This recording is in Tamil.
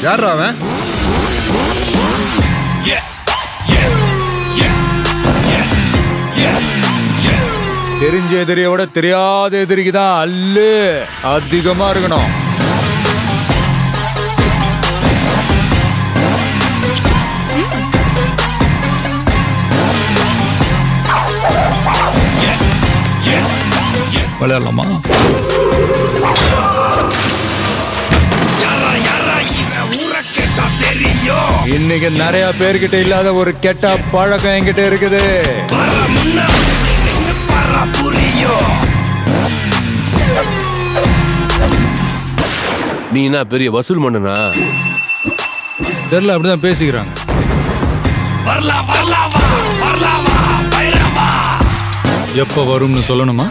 யாரா அவன்? தெரிஞ்ச எதிரியை விட தெரியாத எதிரிக்கு தான் அல்லு அதிகமா இருக்கணும். விளையாடலாமா? இன்னைக்கு நிறைய பேர்கிட்ட இல்லாத ஒரு கெட்ட பழக்கம் என்கிட்ட இருக்குது. நீ என்ன பெரிய வசூல் மன்னனா? தெரியல, அப்படிதான் பேசிக்கிறாங்க. எப்ப வரும்னு சொல்லணுமா?